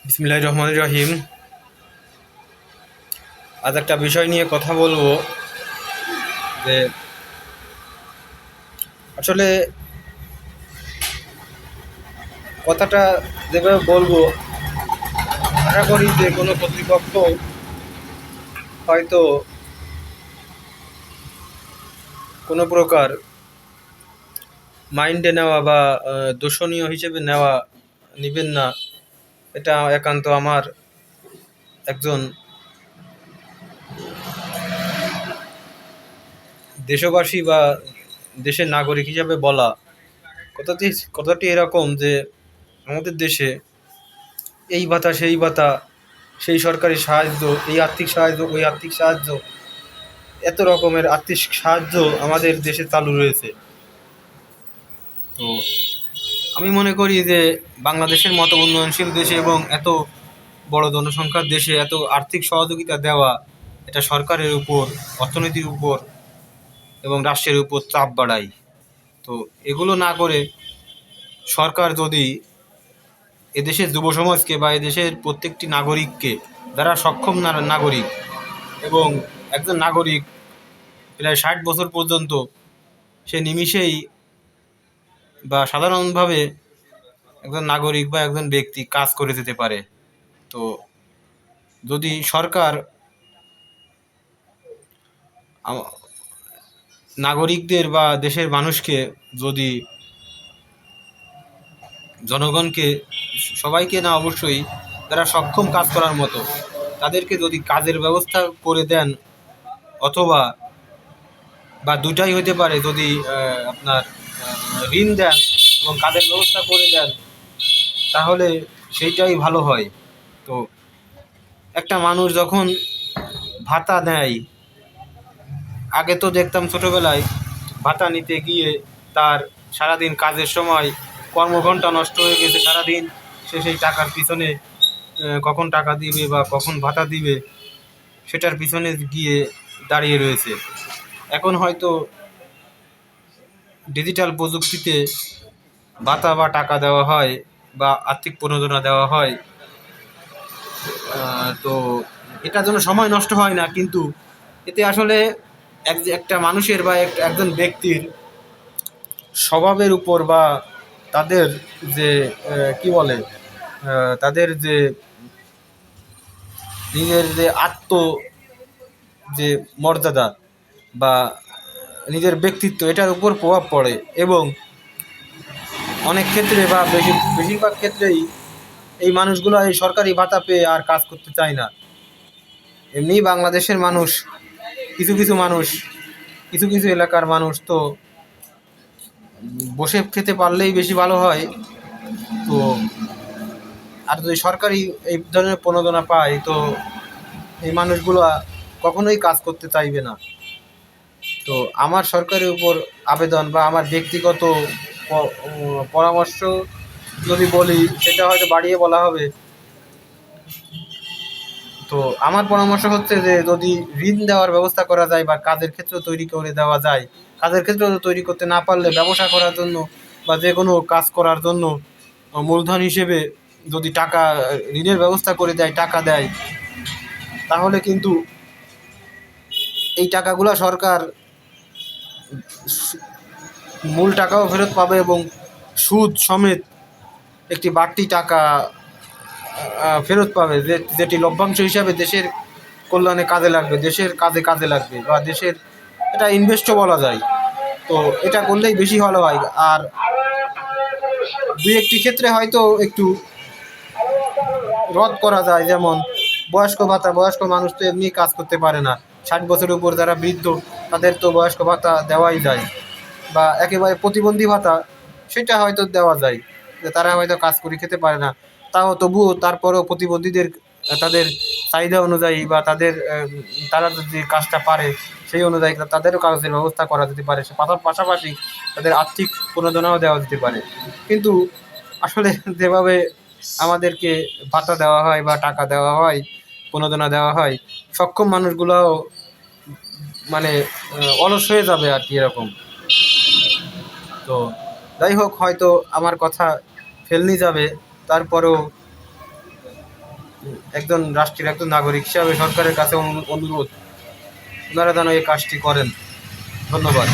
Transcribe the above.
বিসমিল্লাহির রহমানির রহিম। আজ একটা বিষয় নিয়ে কথা বলবো যে আসলে কথাটা যেভাবে বলবো, আশা করি যে কোনো কর্তৃপক্ষ হয়তো কোনো প্রকার মাইন্ডে নেওয়া বা দূষণীয় হিসেবে নিবেন না। এটা একান্ত আমার একজন দেশবাসী বা দেশের নাগরিক হিসাবে বলা। কথাটি কথাটি এরকম যে আমাদের দেশে এই ভাতা সেই ভাতা, সেই সরকারি সাহায্য, এই আর্থিক সাহায্য, ওই আর্থিক সাহায্য, এত রকমের আর্থিক সাহায্য আমাদের দেশে চালু রয়েছে। তো আমি মনে করি যে বাংলাদেশের মতো উন্নয়নশীল দেশে এবং এত বড় জনসংখ্যার দেশে এত আর্থিক সহযোগিতা দেওয়া, এটা সরকারের উপর, অর্থনীতির উপর এবং রাষ্ট্রের উপর চাপ বাড়ায়। তো এগুলো না করে সরকার যদি এদেশের যুব সমাজকে বা এদেশের প্রত্যেকটি নাগরিককে, যারা সক্ষম নাগরিক এবং একজন নাগরিক প্রায় 60 বছর পর্যন্ত সে নিমিষেই বা সাধারণভাবে একজন নাগরিক বা একজন ব্যক্তি কাজ করে যেতে পারে। তো যদি সরকার নাগরিকদের বা দেশের মানুষকে, যদি জনগণকে, সবাইকে না অবশ্যই যারা সক্ষম কাজ করার মতো, তাদেরকে যদি কাজের ব্যবস্থা করে দেন, অথবা বা দুটাই হতে পারে, যদি আপনার ঋণ দেন এবং কাজের ব্যবস্থা করে দেন, তাহলে সেইটাই ভালো হয়। তো একটা মানুষ যখন ভাতা নেয়, আগে তো দেখতাম ছোটোবেলায় ভাতা নিতে গিয়ে তার সারাদিন কাজের সময় কর্মঘণ্টা নষ্ট হয়ে গেছে, সারাদিন সে সেই টাকার পিছনে কখন টাকা দিবে বা কখন ভাতা দিবে সেটার পিছনে গিয়ে দাঁড়িয়ে রয়েছে। এখন হয়তো ডিজিটাল প্রযুক্তিতে ভাতা বা টাকা দেওয়া হয় বা আর্থিক প্রণোদনা দেওয়া হয়। তো এটার জন্য সময় নষ্ট হয় না, কিন্তু এতে আসলে একটা মানুষের বা একজন ব্যক্তির স্বভাবের উপর বা তাদের যে কি বলে, তাদের যে নিজের যে যে মর্যাদা বা নিজের ব্যক্তিত্ব, এটার উপর প্রভাব পড়ে। এবং অনেক ক্ষেত্রে বা বেশিরভাগ ক্ষেত্রেই এই মানুষগুলো এই সরকারি ভাতা পেয়ে আর কাজ করতে চায় না। এমনিই বাংলাদেশের মানুষ, কিছু কিছু মানুষ, কিছু কিছু এলাকার মানুষ তো বসে খেতে পারলেই বেশি ভালো হয়। তো আর যদি সরকারি এই ধরনের প্রণোদনা পায়, তো এই মানুষগুলো কখনোই কাজ করতে চাইবে না। তো আমার সরকারের উপর আবেদন বা আমার ব্যক্তিগত পরামর্শ যদি বলি, সেটা হয়তো বাড়িয়ে বলা হবে। তো আমার পরামর্শ হচ্ছে যে যদি ঋণ দেওয়ার ব্যবস্থা করা যায় বা কাজের ক্ষেত্র তৈরি করে দেওয়া যায়, কাজের ক্ষেত্র তৈরি করতে না পারলে ব্যবসা করার জন্য বা যে কোনো কাজ করার জন্য মূলধন হিসেবে যদি টাকা, ঋণের ব্যবস্থা করে দেয়, টাকা দেয়, তাহলে কিন্তু এই টাকাগুলো সরকার মূল টাকাও ফেরত পাবে এবং সুদ সমেত একটি বাড়তি টাকা ফেরত পাবে, যেটি লভ্যাংশ হিসাবে দেশের কল্যাণে কাজে লাগবে, দেশের কাজে লাগবে বা দেশের এটা ইনভেস্টও বলা যায়। তো এটা করলেই বেশি ভালো হয়। আর দুই একটি ক্ষেত্রে হয়তো একটু রদ করা যায়, যেমন বয়স্ক ভাতা, বয়স্ক মানুষ তো এমনি কাজ করতে পারে না। 60 বছরের উপর যারা বৃদ্ধ, তাদের তো বয়স্ক ভাতা দেওয়াই যায়। বা একেবারে প্রতিবন্ধী ভাতা, সেটা হয়তো দেওয়া যায়, যে তারা হয়তো কাজ করে খেতে পারে না, তাও তবুও তারপরেও প্রতিবন্ধীদের তাদের চাহিদা অনুযায়ী বা তারা যদি কাজটা পারে সেই অনুযায়ী তাদেরও কাজের ব্যবস্থা করা যেতে পারে। পাশাপাশি তাদের আর্থিক প্রণোদনাও দেওয়া যেতে পারে। কিন্তু আসলে যেভাবে আমাদেরকে ভাতা দেওয়া হয় বা টাকা দেওয়া হয়, প্রণোদনা দেওয়া হয়, সক্ষম মানুষগুলোও মানে অলস হয়ে যাবে আর কি, এরকম। তো যাই হোক, হয়তো আমার কথা ফেলনি যাবে, তারপরেও একজন রাষ্ট্রের একজন নাগরিক হিসাবে সরকারের কাছে অনুরোধ, ওনারা যেন এই কাজটি করেন। ধন্যবাদ।